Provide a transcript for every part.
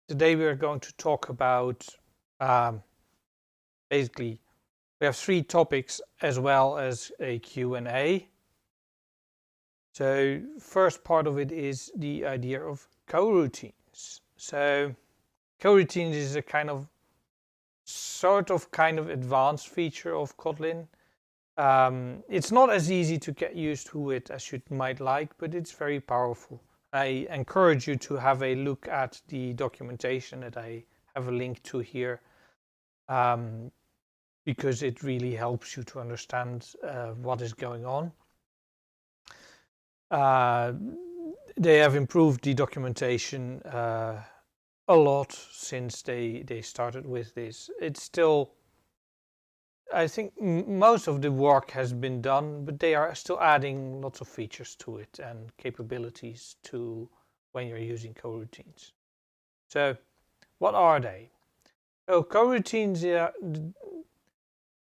Today we are going to talk about basically we have 3 topics as well as a Q&A. So first part of it is the idea of coroutines. So coroutines is a kind of advanced feature of Kotlin. It's not as easy to get used to it as you might like, but it's very powerful. I encourage you to have a look at the documentation that I have a link to here, because it really helps you to understand what is going on. They have improved the documentation a lot since they started with this. It's still, I think most of the work has been done, but they are still adding lots of features to it and capabilities to when you're using coroutines. So what are they? So coroutines,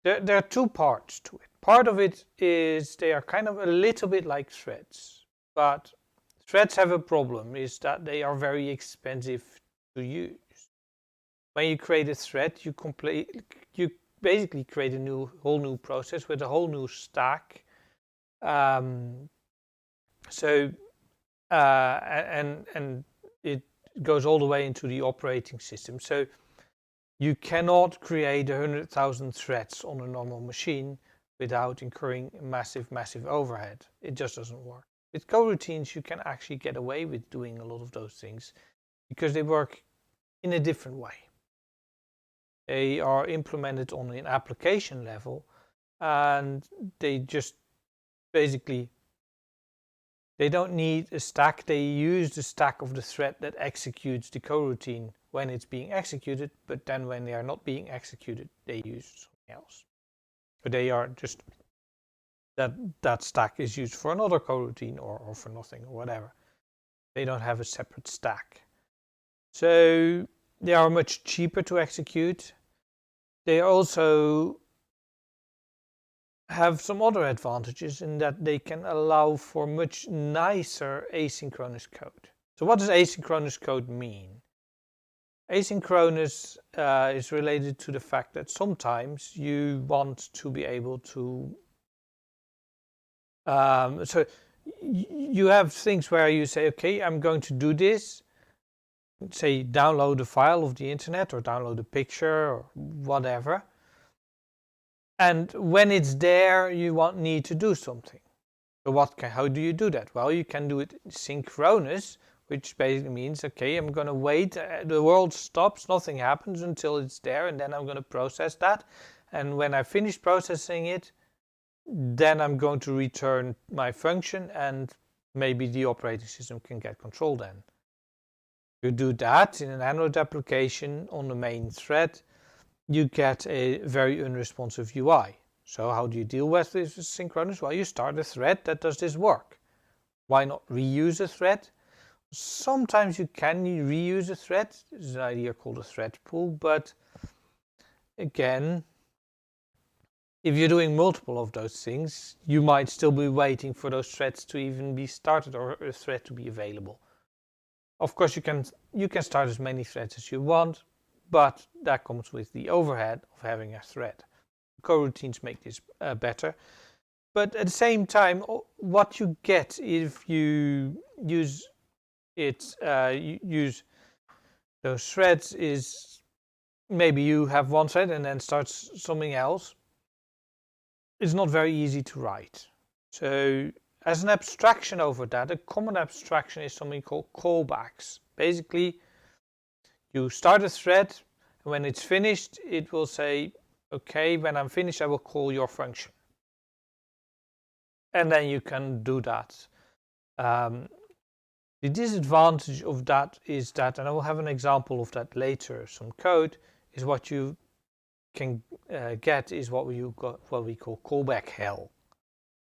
there are 2 parts to it. Part of it is they are kind of a little bit like threads, but threads have a problem, is that they are very expensive to use. When you create a thread, you basically create a whole new process with a whole new stack. And it goes all the way into the operating system. So you cannot create 100,000 threads on a normal machine without incurring massive overhead. It just doesn't work. With coroutines, you can actually get away with doing a lot of those things because they work in a different way. They are implemented on an application level, and they just basically, they don't need a stack. They use the stack of the thread that executes the coroutine when it's being executed, but then when they are not being executed, they use something else. But they are just, that stack is used for another coroutine or for nothing or whatever. They don't have a separate stack. So they are much cheaper to execute. They also have some other advantages in that they can allow for much nicer asynchronous code. So what does asynchronous code mean? Asynchronous is related to the fact that sometimes you want to be able to so you have things where you say, okay, I'm going to do this, say download a file of the internet or download a picture or whatever, and when it's there you need to do something. So how do you do that? Well, you can do it synchronous, which basically means, okay, I'm going to wait, the world stops, nothing happens until it's there, and then I'm going to process that. And when I finish processing it, then I'm going to return my function, and maybe the operating system can get control then. You do that in an Android application on the main thread, you get a very unresponsive UI. So how do you deal with this synchronous? Well, you start a thread that does this work. Why not reuse a thread? Sometimes you can reuse a thread. There's an idea called a thread pool, but again, if you're doing multiple of those things, you might still be waiting for those threads to even be started or a thread to be available. Of course, you can start as many threads as you want, but that comes with the overhead of having a thread. Coroutines make this better. But at the same time, what you get if you use use those threads is maybe you have one thread and then starts something else. It's not very easy to write. So as an abstraction over that, a common abstraction is something called callbacks. Basically, you start a thread, and when it's finished, it will say, okay, when I'm finished, I will call your function. And then you can do that. The disadvantage of that is that, and I will have an example of that later, some code, is what you can get is what we call callback hell.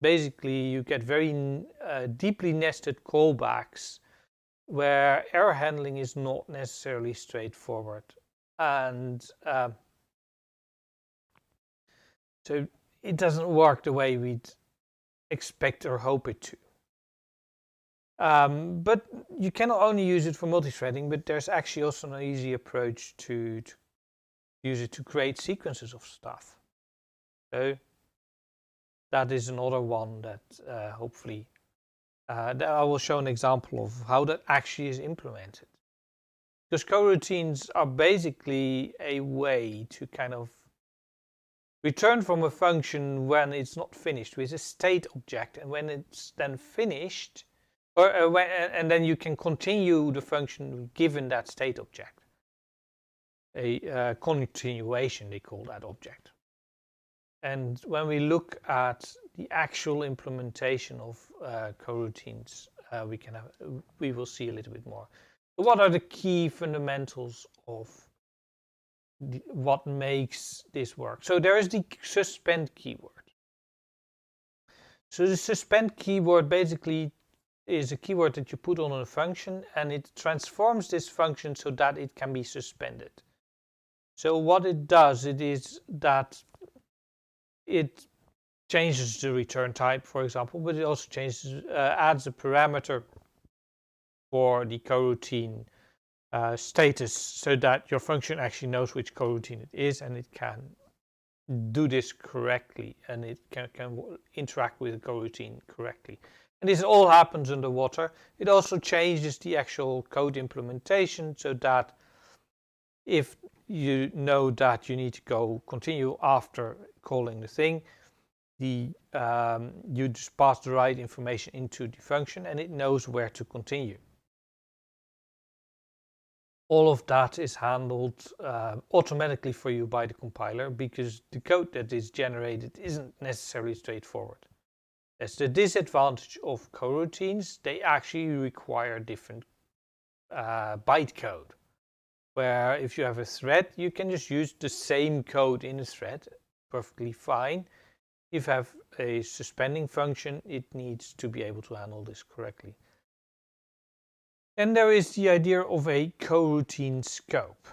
Basically, you get very deeply nested callbacks where error handling is not necessarily straightforward. And so it doesn't work the way we'd expect or hope it to. But you can only use it for multi-threading, but there's actually also an easy approach to use it to create sequences of stuff. So that is another one that hopefully that I will show an example of how that actually is implemented. Because coroutines are basically a way to kind of return from a function when it's not finished with a state object, and when it's then finished, and then you can continue the function given that state object. A continuation, they call that object. And when we look at the actual implementation of coroutines, we will see a little bit more. So what are the key fundamentals of what makes this work? So there is the suspend keyword. So the suspend keyword basically is a keyword that you put on a function, and it transforms this function so that it can be suspended. So what it does, it is that it changes the return type, for example, but it also changes, adds a parameter for the coroutine status, so that your function actually knows which coroutine it is, and it can do this correctly, and it can interact with the coroutine correctly. And this all happens underwater. It also changes the actual code implementation, so that if you know that you need to continue after calling the thing, you just pass the right information into the function, and it knows where to continue. All of that is handled automatically for you by the compiler, because the code that is generated isn't necessarily straightforward. That's the disadvantage of coroutines. They actually require different bytecode, where if you have a thread, you can just use the same code in a thread perfectly fine. If you have a suspending function, it needs to be able to handle this correctly. And there is the idea of a coroutine scope.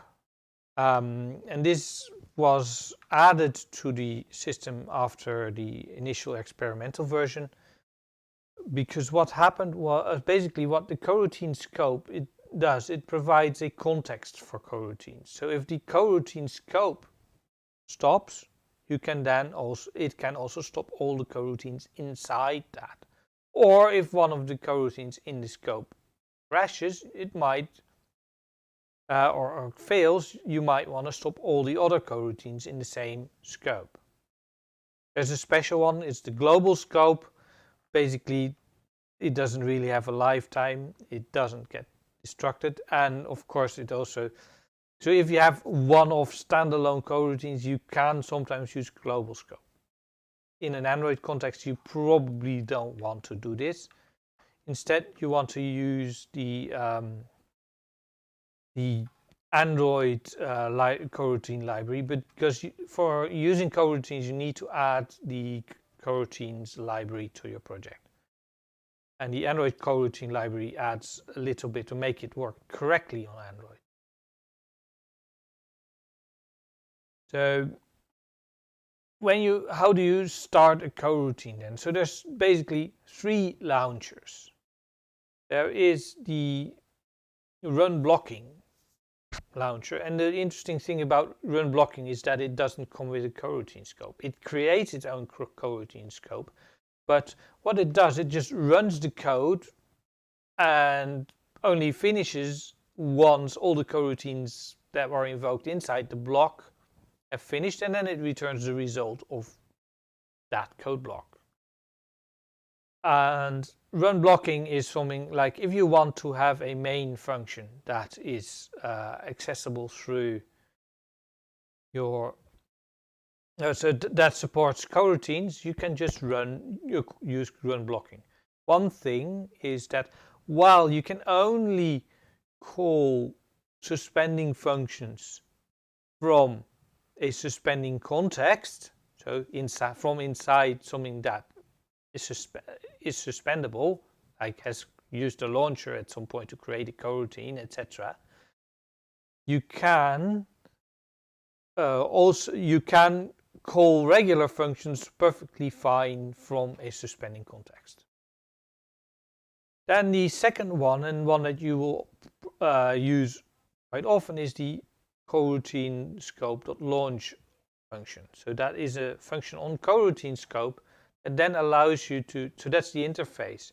And this was added to the system after the initial experimental version, because what happened was basically what the coroutine scope does, it provides a context for coroutines. So if the coroutine scope stops, it can also stop all the coroutines inside that. Or if one of the coroutines in the scope crashes, it might or fails, you might want to stop all the other coroutines in the same scope. There's a special one, it's the global scope. Basically, it doesn't really have a lifetime, it doesn't get destructed, and of course it also, so if you have one-off standalone coroutines, you can sometimes use global scope. In an Android context, you probably don't want to do this. Instead, you want to use the Android coroutine library, but because for using coroutines, you need to add the coroutines library to your project. And the Android coroutine library adds a little bit to make it work correctly on Android. So how do you start a coroutine then? So there's basically 3 launchers. There is the run blocking launcher, and the interesting thing about run blocking is that it doesn't come with a coroutine scope. It creates its own coroutine scope, but what it does, it just runs the code and only finishes once all the coroutines that were invoked inside the block have finished, and then it returns the result of that code block. And run blocking is something like if you want to have a main function that is accessible through your that supports coroutines, you can just use run blocking. One thing is that while you can only call suspending functions from a suspending context, so from inside something that is suspendable, like has used a launcher at some point to create a coroutine, etc. You can call regular functions perfectly fine from a suspending context. Then the second one, and one that you will use quite often, is the coroutine scope.launch function. So that is a function on coroutine scope that then allows you to, so that's the interface,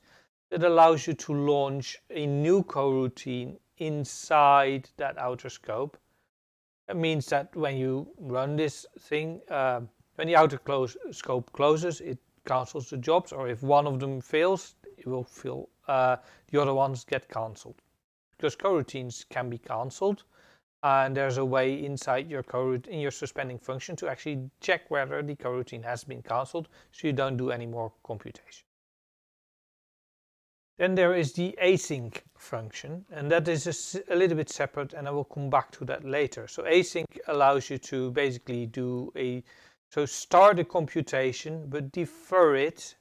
that allows you to launch a new coroutine inside that outer scope. That means that when you run this thing, when the outer scope closes, it cancels the jobs, or if one of them fails, it will feel the other ones get cancelled. Because coroutines can be cancelled, and there's a way inside your in your suspending function to actually check whether the coroutine has been cancelled, so you don't do any more computation. Then there is the async function, and that is a little bit separate, and I will come back to that later. So async allows you to basically do start a computation, but defer it,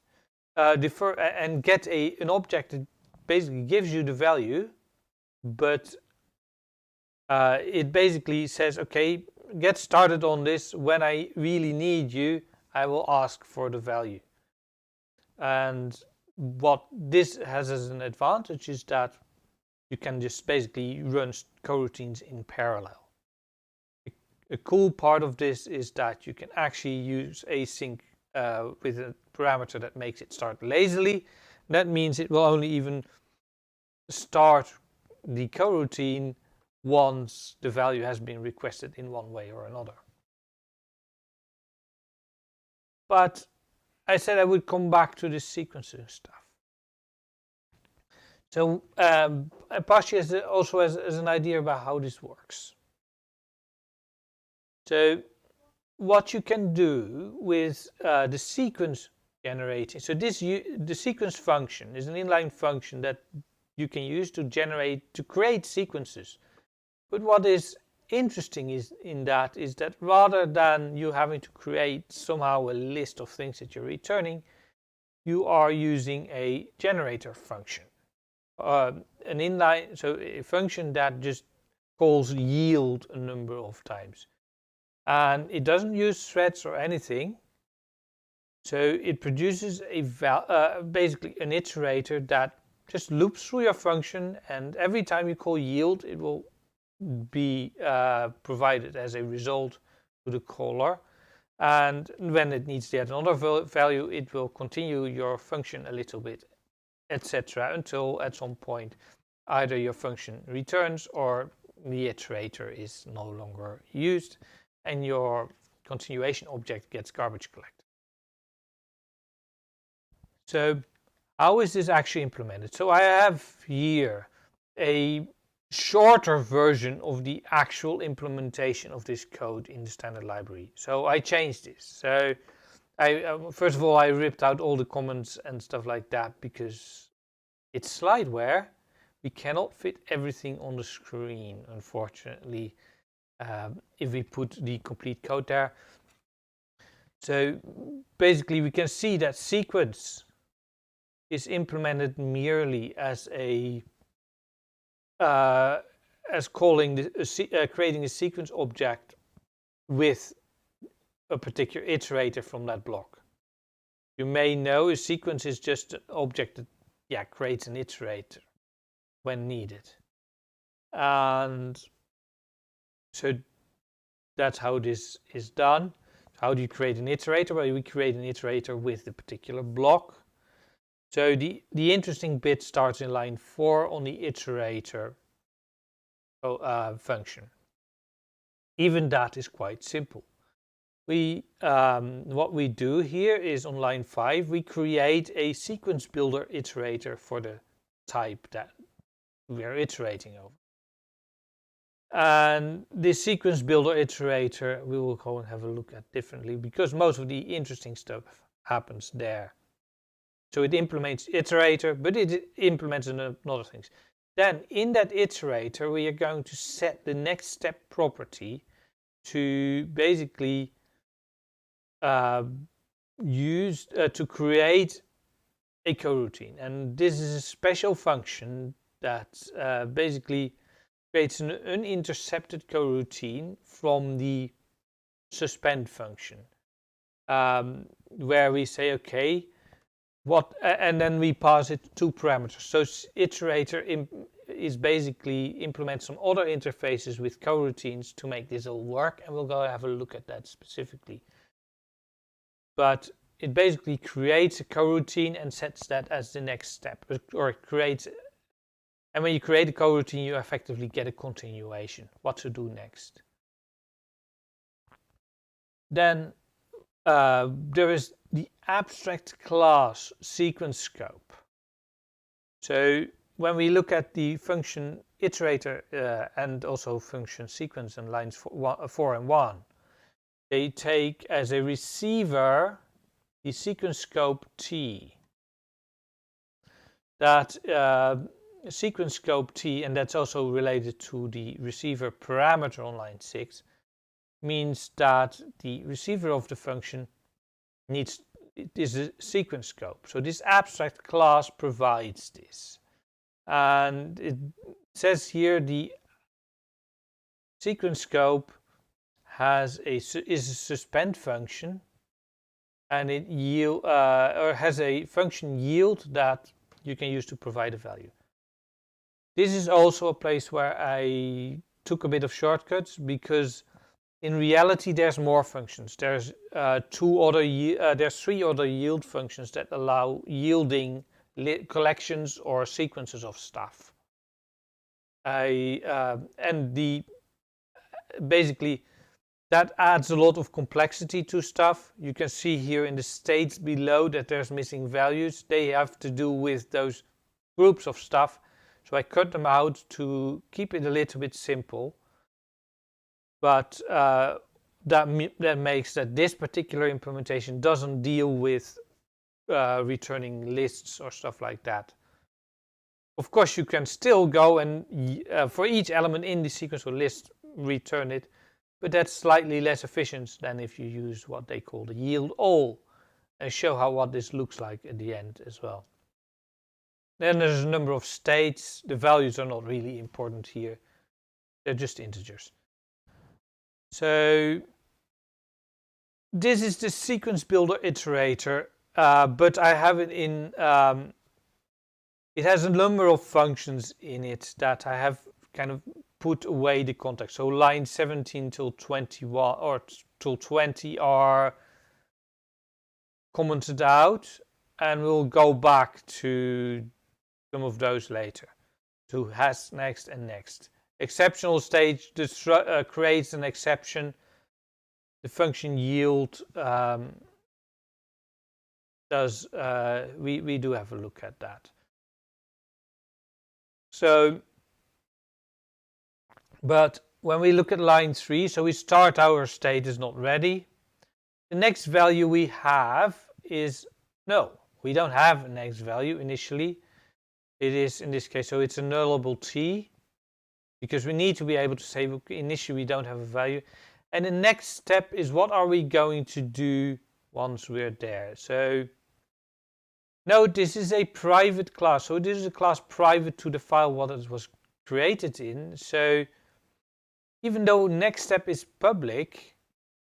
and get an object that basically gives you the value, but it basically says, okay, get started on this. When I really need you, I will ask for the value. And what this has as an advantage is that you can just basically run coroutines in parallel. A cool part of this is that you can actually use async with a parameter that makes it start lazily. That means it will only even start the coroutine once the value has been requested in one way or another. But I said I would come back to this sequencing stuff. So Apache also has an idea about how this works. So what you can do with the sequence generating, so the sequence function is an inline function that you can use to create sequences. But what is interesting is that rather than you having to create somehow a list of things that you're returning, you are using a generator function, an inline, so a function that just calls yield a number of times, and it doesn't use threads or anything. So it produces basically an iterator that just loops through your function, and every time you call yield, it will be provided as a result to the caller, and when it needs to add another value, it will continue your function a little bit, etc., until at some point either your function returns or the iterator is no longer used and your continuation object gets garbage collected. So how is this actually implemented? So I have here a shorter version of the actual implementation of this code in the standard library. So I changed this. So first of all, I ripped out all the comments and stuff like that because it's slideware. We cannot fit everything on the screen, unfortunately, if we put the complete code there. So basically, we can see that sequence is implemented merely as creating a sequence object with a particular iterator from that block. You may know a sequence is just an object that creates an iterator when needed. And so that's how this is done. How do you create an iterator? Well, we create an iterator with the particular block. So the interesting bit starts in line 4 on the iterator function. Even that is quite simple. What we do here is on line 5, we create a sequence builder iterator for the type that we are iterating over. And this sequence builder iterator we will go and have a look at differently because most of the interesting stuff happens there. So it implements iterator, but it implements other things. Then in that iterator, we are going to set the next step property to basically use to create a coroutine. And this is a special function that basically creates an unintercepted coroutine from the suspend function, where we say, okay, and then we pass it two parameters. So iterator is basically implement some other interfaces with coroutines to make this all work, and we'll go have a look at that specifically. But it basically creates a coroutine and sets that as the next step, or it creates. And when you create a coroutine, you effectively get a continuation, what to do next. Then there is the abstract class sequence scope. So when we look at the function iterator and also function sequence in lines 4 and 1, they take as a receiver the sequence scope T. That sequence scope T, and that's also related to the receiver parameter on line 6, means that the receiver of the function is a sequence scope. So this abstract class provides this. And it says here the sequence scope is a suspend function, and it has a function yield that you can use to provide a value. This is also a place where I took a bit of shortcuts, because in reality there's more functions. There's there's 3 other yield functions that allow yielding collections or sequences of stuff. Basically that adds a lot of complexity to stuff. You can see here in the states below that there's missing values. They have to do with those groups of stuff. So I cut them out to keep it a little bit simple. But that makes that this particular implementation doesn't deal with returning lists or stuff like that. Of course, you can still go and for each element in the sequence or list return it, but that's slightly less efficient than if you use what they call the yield all, and show what this looks like at the end as well. Then there's a number of states. The values are not really important here. They're just integers. So this is the sequence builder iterator, but I have it in, it has a number of functions in it that I have kind of put away the context. So line 17 till 21 or till 20 are commented out, and we'll go back to some of those later. To has, next, and next. Exceptional stage creates an exception. The function yield we do have a look at that. So, but when we look at line 3, so we start our state is not ready. The next value we have is no. We don't have a next value initially. It is in this case, so it's a nullable T, because we need to be able to say initially we don't have a value. And the next step is what are we going to do once we're there. So note this is a private class. So this is a class private to the file what it was created in. So even though next step is public,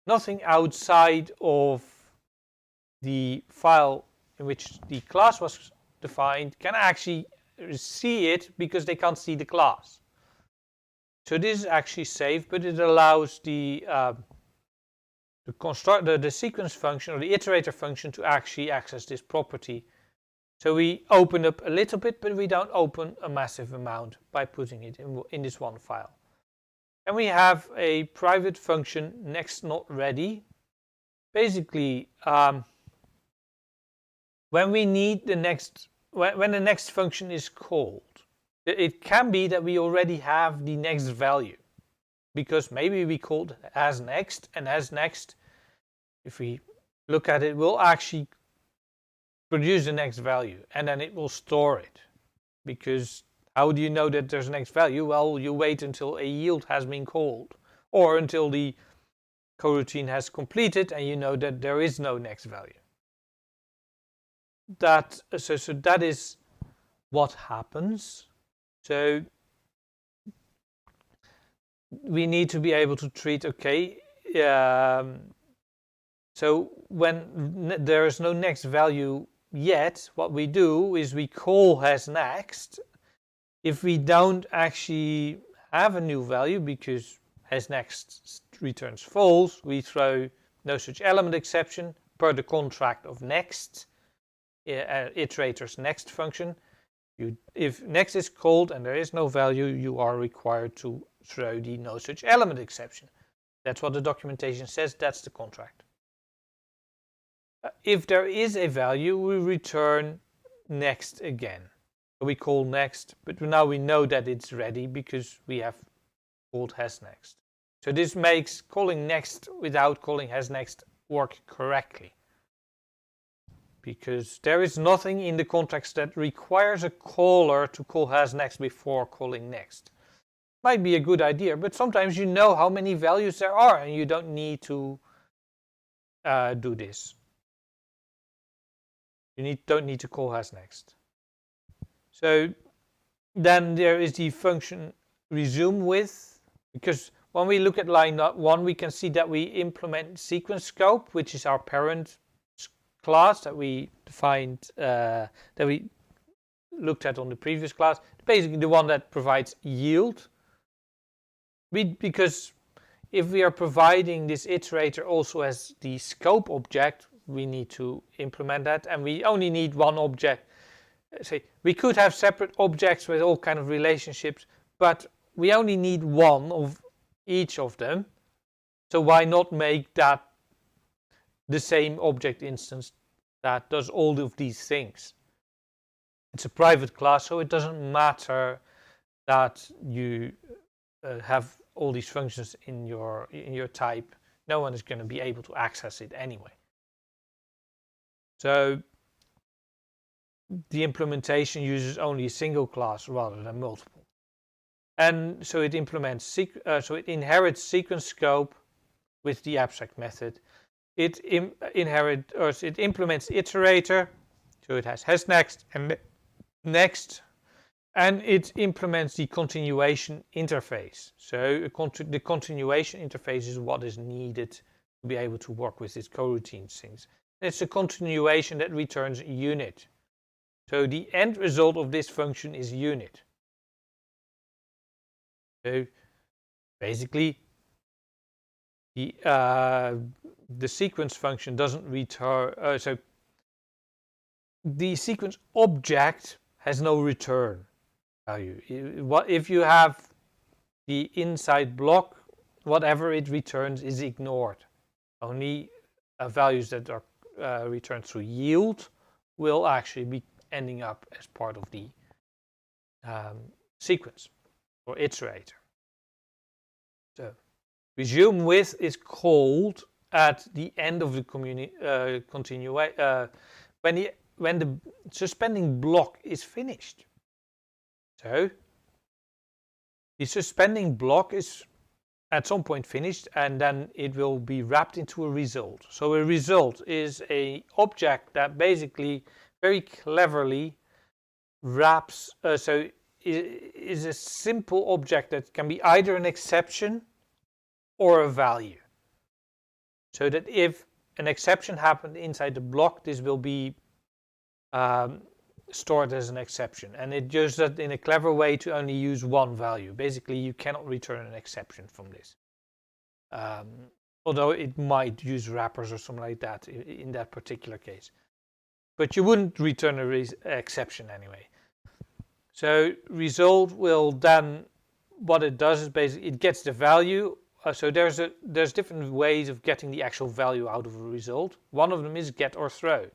nothing outside of the file in which the class was defined can actually see it, because they can't see the class. So this is actually safe, but it allows the sequence function or the iterator function to actually access this property. So we open up a little bit, but we don't open a massive amount by putting it in this one file. And we have a private function next not ready. Basically, when we need the next, when the next function is called, it can be that we already have the next value, because maybe we called as next, and as next, if we look at it, will actually produce the next value, and then it will store it. Because how do you know that there's a next value? Well, you wait until a yield has been called, or until the coroutine has completed and you know that there is no next value. So that is what happens. So we need to be able to treat, so when there is no next value yet what we do is we call hasNext. If we don't actually have a new value because hasNext returns false, we throw no such element exception per the contract of next, iterator's next function. If next is called and there is no value, you are required to throw the no such element exception. That's what the documentation says, that's the contract. If there is a value, we return next again. We call next, but now we know that it's ready because we have called hasNext. So this makes calling next without calling hasNext work correctly, because there is nothing in the contracts that requires a caller to call hasNext before calling next. Might be a good idea, but sometimes you know how many values there are and you don't need to do this. You don't need to call hasNext. So then there is the function resume with, because when we look at line 1, we can see that we implement sequence scope, which is our parent class that we defined, that we looked at on the previous class. Basically the one that provides yield. Because if we are providing this iterator also as the scope object, we need to implement that, and we only need one object. Say we could have separate objects with all kind of relationships, but we only need one of each of them. So why not make that the same object instance that does all of these things? It's a private class, so it doesn't matter that you have all these functions in your type. No one is going to be able to access it anyway. So the implementation uses only a single class rather than multiple, and so it implements so it inherits sequence scope with the abstract method. It implements iterator, so it has hasNext and next, and it implements the continuation interface. So the continuation interface is what is needed to be able to work with these coroutines things. It's a continuation that returns unit. So the end result of this function is unit. So basically the sequence function doesn't return, so the sequence object has no return value. If you have the inside block, whatever it returns is ignored. Only values that are returned through yield will actually be ending up as part of the sequence or iterator. So resume with is called at the end of the when the suspending block is finished. So the suspending block is at some point finished, and then it will be wrapped into a result. So a result is an object that basically very cleverly wraps, so is a simple object that can be either an exception or a value. So that if an exception happened inside the block, this will be stored as an exception, and it does that in a clever way to only use one value. Basically, you cannot return an exception from this, although it might use wrappers or something like that in that particular case, but you wouldn't return an exception anyway. So result will then, what it does is basically it gets the value. So there's different ways of getting the actual value out of a result. One of them is get or throw.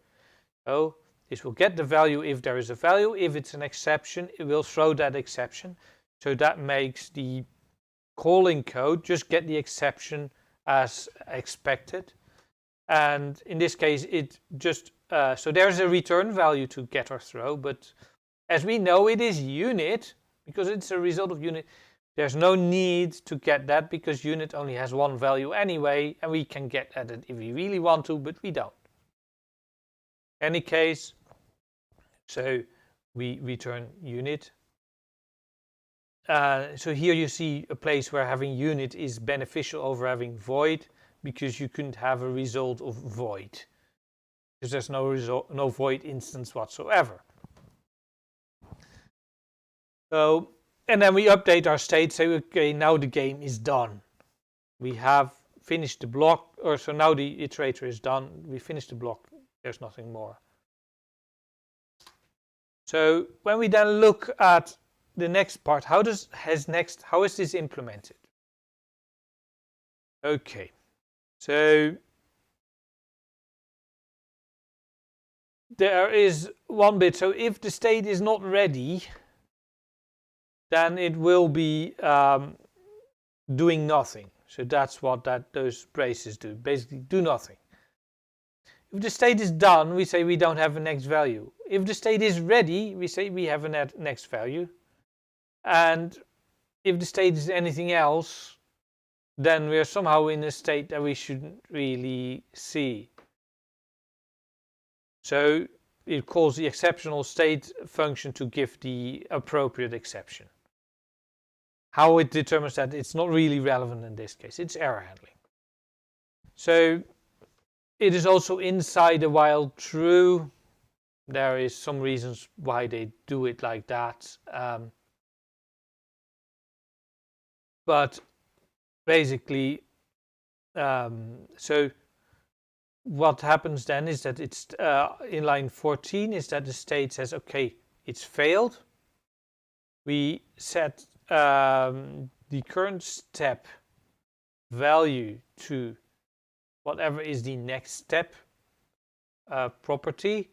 So this will get the value if there is a value. If it's an exception, it will throw that exception. So that makes the calling code just get the exception as expected. And in this case, it just, so there's a return value to get or throw, but as we know, it is unit because it's a result of unit. There's no need to get that because unit only has one value anyway, and we can get at it if we really want to, but we don't. Any case, so we return unit. So here you see a place where having unit is beneficial over having void, because you couldn't have a result of void. because there's no void instance whatsoever. So, and then we update our state, say, okay, now the game is done. We have finished the block, or so now the iterator is done. We finished the block. There's nothing more. So when we then look at the next part, how is this implemented? Okay, so there is one bit. So if the state is not ready, then it will be doing nothing. So that's what those braces do. Basically, do nothing. If the state is done, we say we don't have a next value. If the state is ready, we say we have a next value. And if the state is anything else, then we are somehow in a state that we shouldn't really see. So it calls the exceptional state function to give the appropriate exception. How it determines that, it's not really relevant in this case. It's error handling. So it is also inside a while true. There is some reasons why they do it like that. But basically, so what happens then is that it's in line 14 is that the state says, okay, it's failed. We set the current step value to whatever is the next step property.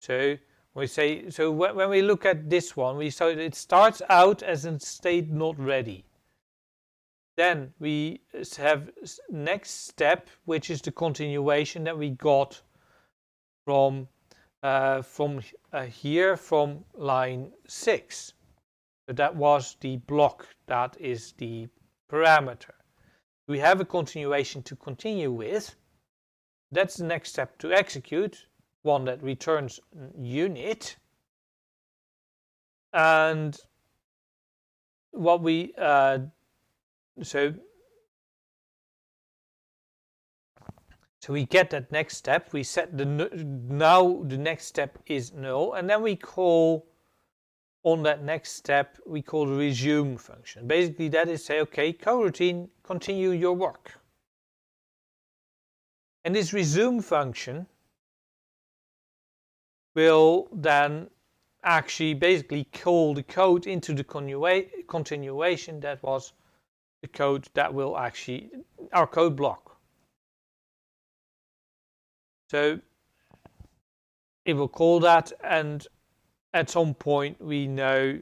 So we say, so when we look at this one, we saw it starts out as a state not ready. Then we have next step, which is the continuation that we got from here from line 6. So that was the block, that is the parameter. We have a continuation to continue with. That's the next step to execute, one that returns unit. And what we so we get that next step. We set now the next step is null, and then we call on that next step, we call the resume function. Basically, that is say, okay, coroutine, continue your work. And this resume function will then actually basically call the code into the continuation that was the code that will actually, our code block. So it will call that, and at some point we know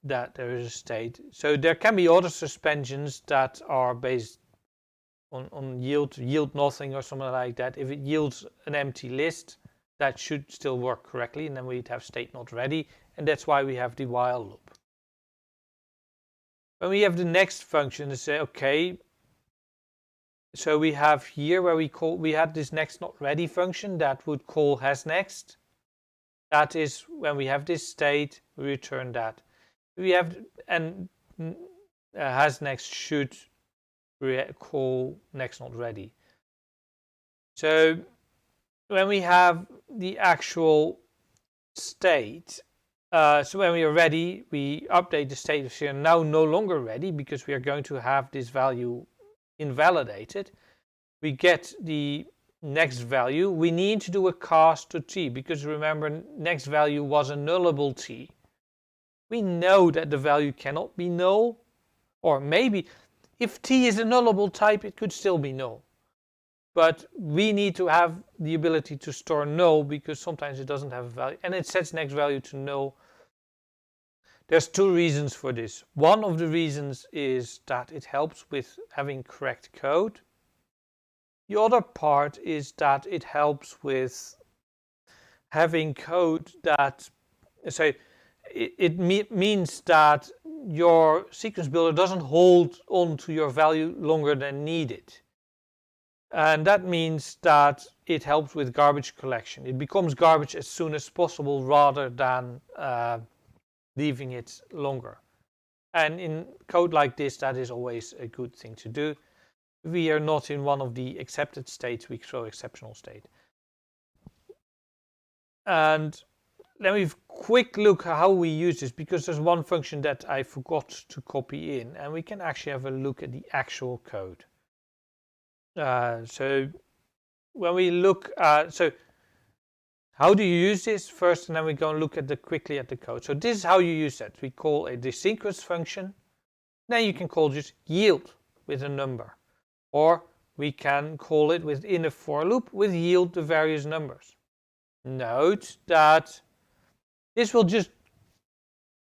that there is a state. So there can be other suspensions that are based on yield nothing or something like that. If it yields an empty list, that should still work correctly, and then we'd have state not ready, and that's why we have the while loop. When we have the next function to say, okay, so we have here where we had this next not ready function that would call has next. That is when we have this state, we return that. We have, and has next should call next not ready. So when we have the actual state, so when we are ready, we update the state of we are now no longer ready because we are going to have this value invalidated. We get the next value. We need to do a cast to t, because remember, next value was a nullable t. We know that the value cannot be null, or maybe if t is a nullable type, it could still be null. But we need to have the ability to store null, because sometimes it doesn't have a value, and it sets next value to null. There's two reasons for this. One of the reasons is that it helps with having correct code. The other part is that it helps with having code that, so it means that your sequence builder doesn't hold on to your value longer than needed. And that means that it helps with garbage collection. It becomes garbage as soon as possible rather than leaving it longer. And in code like this, that is always a good thing to do. We are not in one of the accepted states, we throw exceptional state. And let me quick look how we use this, because there's one function that I forgot to copy in, and we can actually have a look at the actual code. So when we look so how do you use this first, and then we go and look at quickly at the code. So this is how you use that. We call a sequence function. Then you can call just yield with a number, or we can call it within a for loop with yield the various numbers. Note that this will just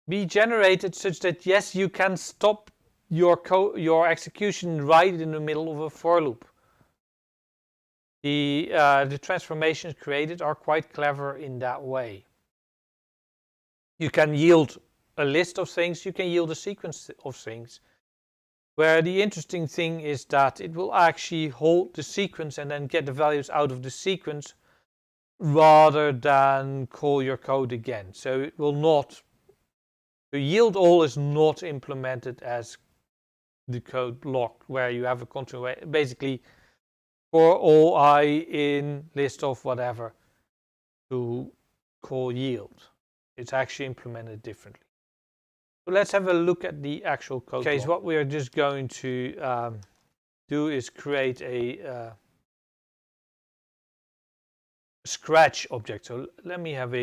be generated such that, yes, you can stop your execution right in the middle of a for loop. The transformations created are quite clever in that way. You can yield a list of things, you can yield a sequence of things, where the interesting thing is that it will actually hold the sequence and then get the values out of the sequence rather than call your code again. So it will not, the yield all is not implemented as the code block where you have a continuation, basically for all I in list of whatever to call yield. It's actually implemented differently. So let's have a look at the actual code. Okay, so what we are just going to do is create a scratch object. So let me have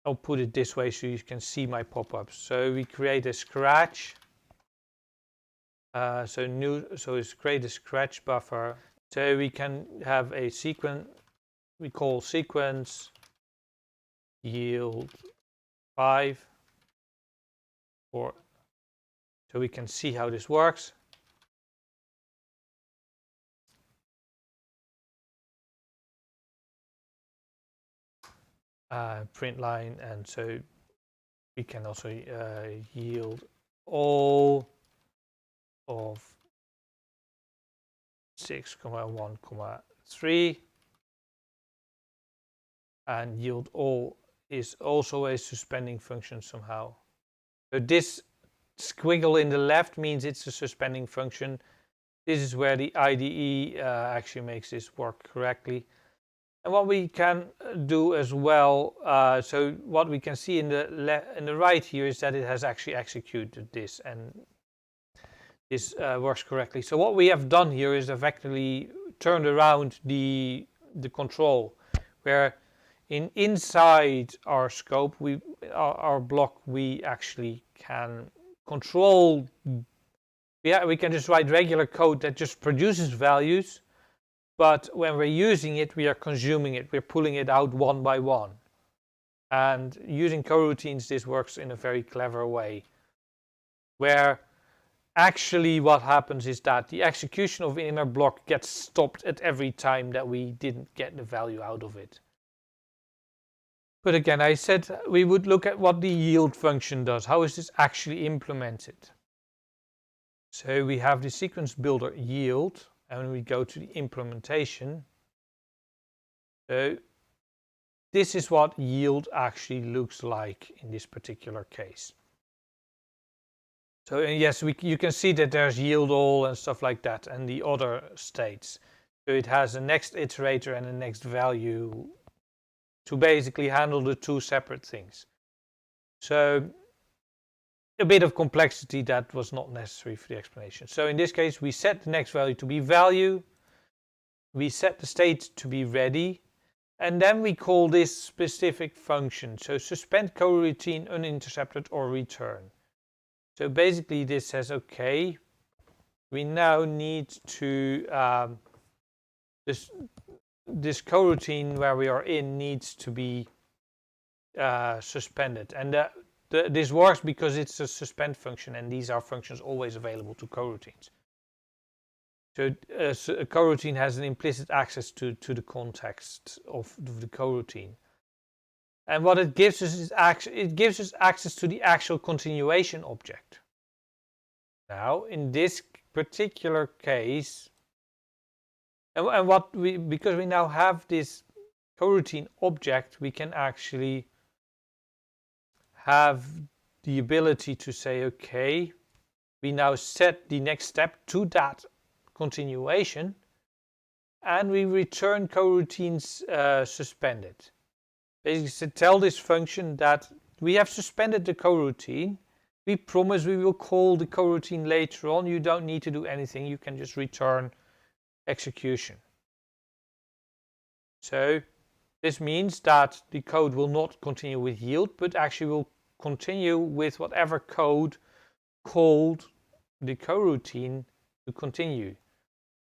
I'll put it this way so you can see my pop-ups. So we create a scratch. So it's create a scratch buffer. So we can have a sequence. We call sequence yield 5, or so we can see how this works. Print line, and so we can also yield all of 6,1,3, and yield all is also a suspending function somehow. So this squiggle in the left means it's a suspending function. This is where the IDE actually makes this work correctly. And what we can do as well, so what we can see in the right here is that it has actually executed this, and this works correctly. So what we have done here is effectively turned around the control, where inside our scope, our block, we actually can control. We can just write regular code that just produces values, but when we're using it, we are consuming it. We're pulling it out one by one. And using coroutines, this works in a very clever way, where actually what happens is that the execution of the inner block gets stopped at every time that we didn't get the value out of it. But again, I said we would look at what the yield function does. How is this actually implemented? So we have the sequence builder yield, and when we go to the implementation, so this is what yield actually looks like in this particular case. So yes, you can see that there's yield all and stuff like that, and the other states. So it has a next iterator and a next value to basically handle the two separate things. So a bit of complexity that was not necessary for the explanation. So in this case, we set the next value to be value, we set the state to be ready, and then we call this specific function. So suspend coroutine unintercepted or return. So basically this says, okay, we now need to, this coroutine where we are in needs to be suspended. And this works because it's a suspend function, and these are functions always available to coroutines. So a coroutine has an implicit access to the context of the coroutine. And what it gives us is access to the actual continuation object. Now, in this particular case, and because we now have this coroutine object, we can actually have the ability to say, okay, we now set the next step to that continuation, and we return coroutines suspended. Basically, tell this function that we have suspended the coroutine. We promise we will call the coroutine later on. You don't need to do anything. You can just return execution. So this means that the code will not continue with yield, but actually will continue with whatever code called the coroutine to continue.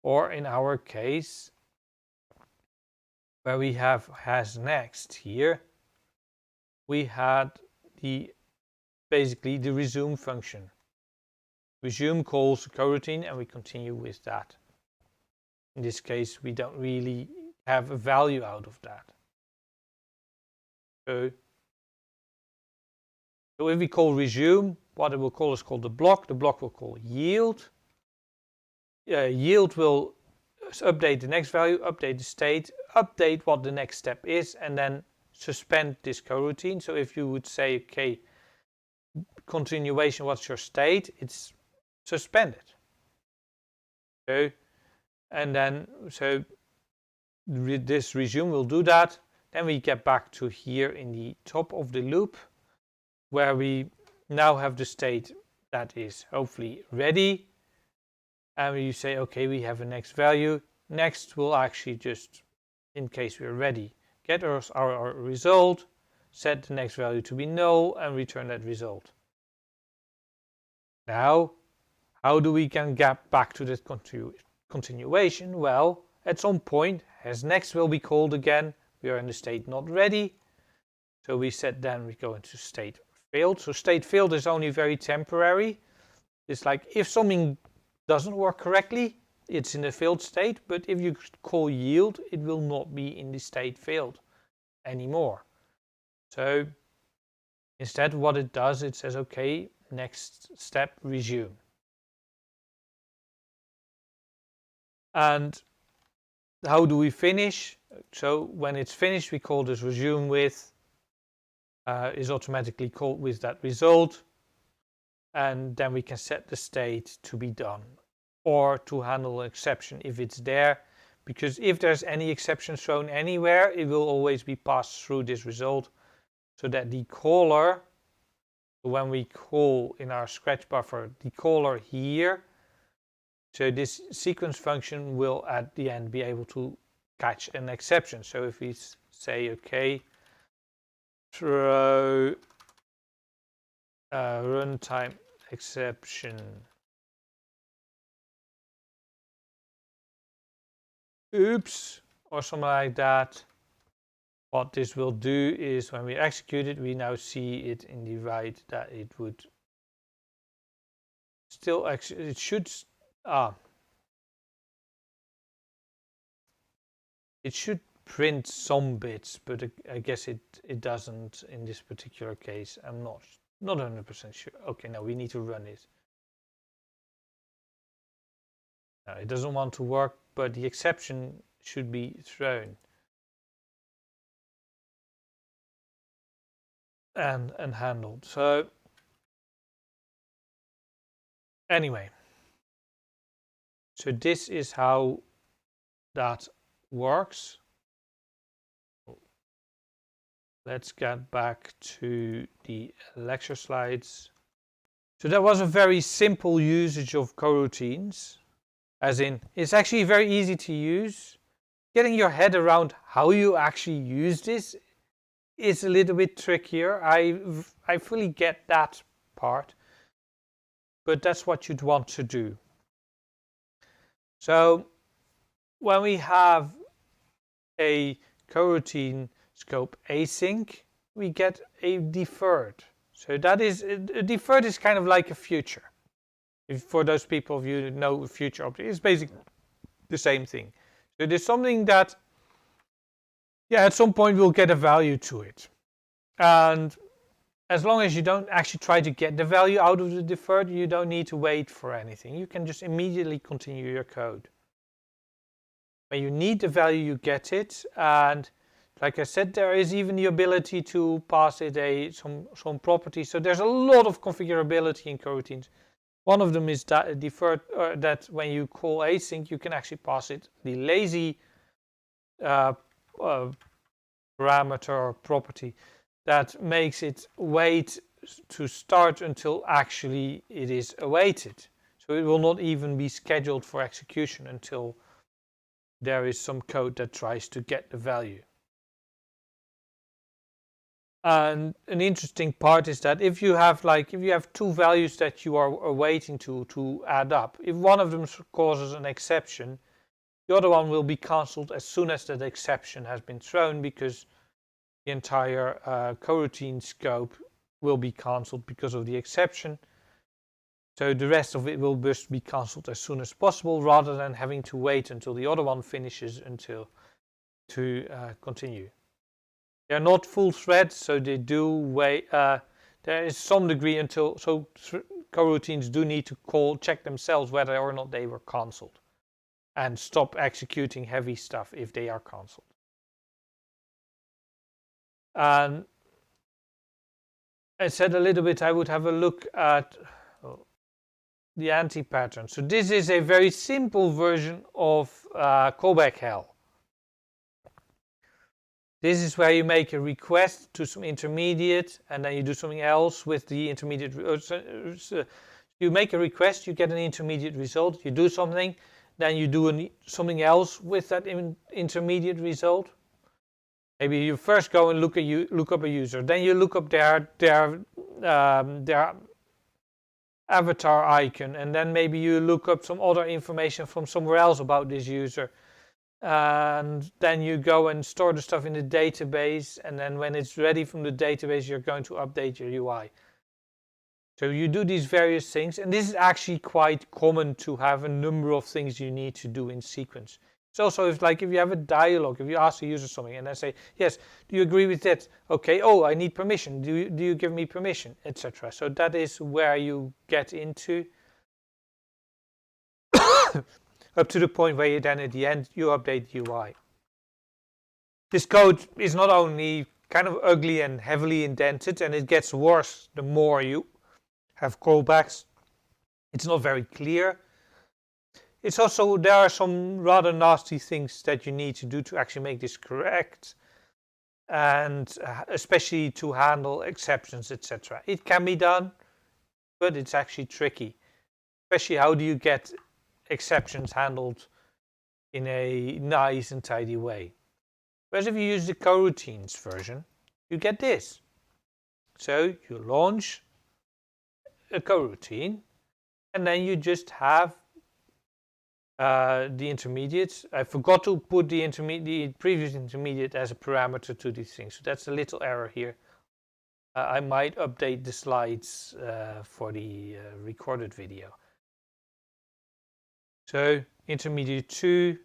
Or in our case, where we have has next here, we had basically the resume function. Resume calls the coroutine and we continue with that. In this case, we don't really have a value out of that. So if we call resume, what it will call is called the block. The block will call yield. Yield will update the next value, update the state, update what the next step is, and then suspend this coroutine. So if you would say, okay, continuation, what's your state? It's suspended. So, and then this resume will do that. Then we get back to here in the top of the loop, where we now have the state that is hopefully ready. And you say, okay, we have a next value. Next, we'll actually just, in case we're ready, get our result, set the next value to be null, and return that result. Now, how do we can get back to that continuation? Well, at some point, as next will be called again, we are in the state not ready. So we said then we go into state failed. So state failed is only very temporary. It's like if something doesn't work correctly, it's in the failed state, but if you call yield, it will not be in the state failed anymore. So instead what it does, it says, okay, next step, resume. And how do we finish? So when it's finished, we call this resume with, is automatically called with that result. And then we can set the state to be done or to handle an exception if it's there, because if there's any exception thrown anywhere, it will always be passed through this result, so that the caller, when we call in our scratch buffer the caller here, so this sequence function will at the end be able to catch an exception. So if we say, okay, throw runtime exception oops, or something like that, what this will do is when we execute it, we now see it in the right that it would still actually, it should print some bits, but I guess it doesn't in this particular case. I'm not 100% sure. Okay, now we need to run it. Now it doesn't want to work, but the exception should be thrown and handled. So anyway, so this is how that works. Let's get back to the lecture slides. So that was a very simple usage of coroutines, as in it's actually very easy to use. Getting your head around how you actually use this is a little bit trickier. I fully get that part, but that's what you'd want to do. So when we have a coroutine scope async, we get a deferred. So that is, a deferred is kind of like a future. For those people of you who know future object, it's basically the same thing. So there's something that, yeah, at some point we'll get a value to it. And as long as you don't actually try to get the value out of the deferred, you don't need to wait for anything. You can just immediately continue your code. When you need the value, you get it. And like I said, there is even the ability to pass it some property. So there's a lot of configurability in coroutines. One of them is that deferred, that when you call async, you can actually pass it the lazy uh, parameter or property that makes it wait to start until actually it is awaited. So it will not even be scheduled for execution until there is some code that tries to get the value. And an interesting part is that if you have two values that you are waiting to add up, if one of them causes an exception, the other one will be cancelled as soon as that exception has been thrown, because the entire coroutine scope will be cancelled because of the exception. So the rest of it will just be cancelled as soon as possible, rather than having to wait until the other one finishes to continue. They're not full threads, so they do wait. There is some degree until, so coroutines do need to check themselves whether or not they were cancelled, and stop executing heavy stuff if they are cancelled. And I said a little bit, I would have a look at the anti-pattern. So this is a very simple version of callback hell. This is where you make a request to some intermediate, and then you do something else with the intermediate. You make a request, you get an intermediate result. You do something, then you do something else with that intermediate result. Maybe you first go and look up a user, then you look up their avatar icon, and then maybe you look up some other information from somewhere else about this user. And then you go and store the stuff in the database, and then when it's ready from the database, you're going to update your UI. So you do these various things, and this is actually quite common to have a number of things you need to do in sequence. It's also if you have a dialogue, if you ask the user something and they say, yes, do you agree with that? Okay, oh, I need permission. Do you give me permission, etc. So that is where you get into up to the point where you then at the end you update the UI. This code is not only kind of ugly and heavily indented, and it gets worse the more you have callbacks. It's not very clear. It's also, there are some rather nasty things that you need to do to actually make this correct, and especially to handle exceptions, etc. It can be done, but it's actually tricky. Especially, how do you get exceptions handled in a nice and tidy way? Whereas if you use the Coroutines version, you get this. So you launch a coroutine, and then you just have the intermediates. I forgot to put the previous intermediate as a parameter to these things, so that's a little error here. I might update the slides for the recorded video. So intermediate 2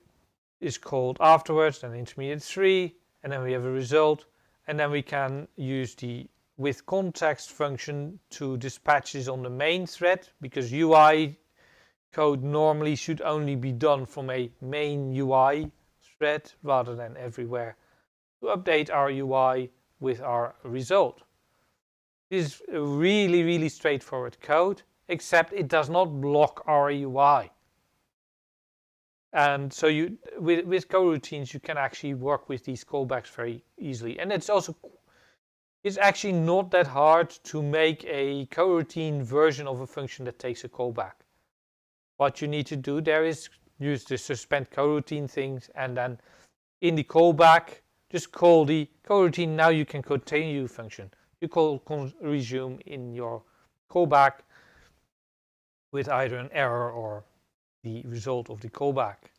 is called afterwards, then intermediate 3, and then we have a result, and then we can use the with context function to dispatch this on the main thread, because UI code normally should only be done from a main UI thread rather than everywhere, to update our UI with our result. This is a really, really straightforward code, except it does not block our UI. And so with coroutines, you can actually work with these callbacks very easily. And it's actually not that hard to make a coroutine version of a function that takes a callback. What you need to do there is use the suspend coroutine things, and then in the callback, just call the coroutine now you can continue function. You call resume in your callback with either an error or the result of the callback.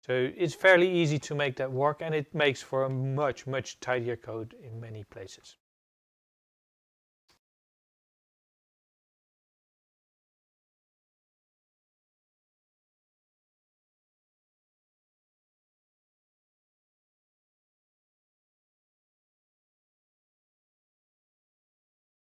So it's fairly easy to make that work, and it makes for a much, much tidier code in many places.